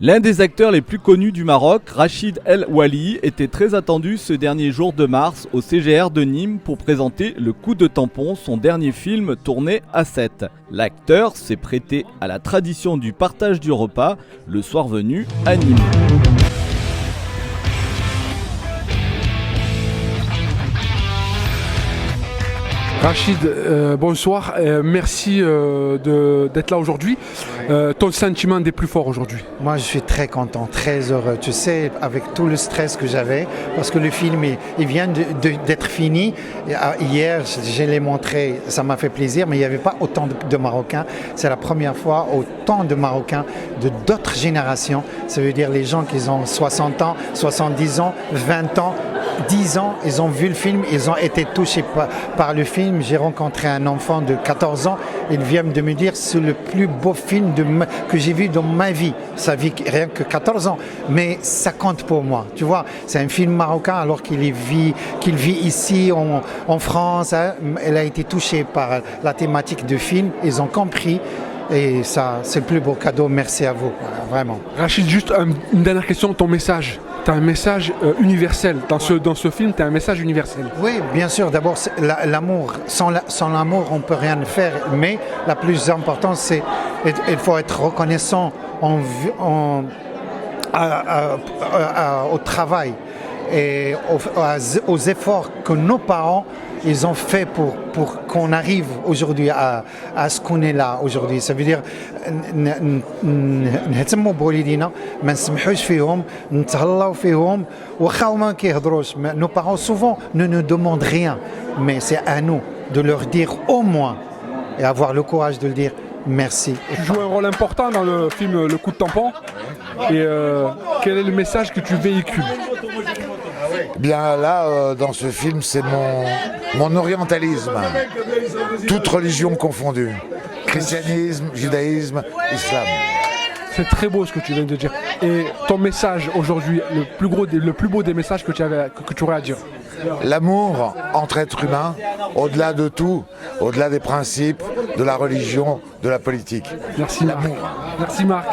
L'un des acteurs les plus connus du Maroc, Rachid El Wali, était très attendu ce dernier jour de mars au CGR de Nîmes pour présenter Le Coup de tampon, son dernier film tourné à 7. L'acteur s'est prêté à la tradition du partage du repas le soir venu à Nîmes. Rachid, bonsoir, merci d'être là aujourd'hui. Ton sentiment des plus forts aujourd'hui? Moi je suis très content, très heureux, tu sais, avec tout le stress que j'avais, parce que le film il vient d'être fini. Hier je l'ai montré, ça m'a fait plaisir, mais il n'y avait pas autant de Marocains. C'est la première fois autant de Marocains de d'autres générations. Ça veut dire les gens qui ont 60 ans, 70 ans, 20 ans, 10 ans, ils ont vu le film, ils ont été touchés par le film. J'ai rencontré un enfant de 14 ans, il vient de me dire c'est le plus beau film que j'ai vu dans ma vie. Ça vit rien que 14 ans, mais ça compte pour moi. Tu vois, c'est un film marocain alors qu'il vit ici en France. Hein. Elle a été touchée par la thématique du film, ils ont compris. Et ça, c'est le plus beau cadeau. Merci à vous, vraiment. Rachid, juste une dernière question, ton message. Tu as un message universel. Dans ce film, tu as un message universel. Oui, bien sûr. D'abord, l'amour. Sans l'amour, on ne peut rien faire. Mais la plus importante, c'est qu'il faut être reconnaissant au travail et aux efforts que nos parents ils ont fait pour qu'on arrive aujourd'hui à ce qu'on est là aujourd'hui. Ça veut dire نهتموا بوالدينا ما نسمحوش فيهم نتهلاو فيهم واخا هما كيهضروش. Nos parents souvent ne nous demandent rien, mais c'est à nous de leur dire au moins et avoir le courage de le dire. Merci. Tu joues un rôle important dans le film Le Coup de tampon. Et quel est le message que tu véhicules? Bien là, dans ce film, c'est mon orientalisme, toute religion confondue, christianisme, judaïsme, islam. C'est très beau ce que tu viens de dire. Et ton message aujourd'hui, le plus beau des messages que tu aurais à dire? L'amour entre êtres humains, au-delà de tout, au-delà des principes, de la religion, de la politique. Merci Marc. Merci Marc.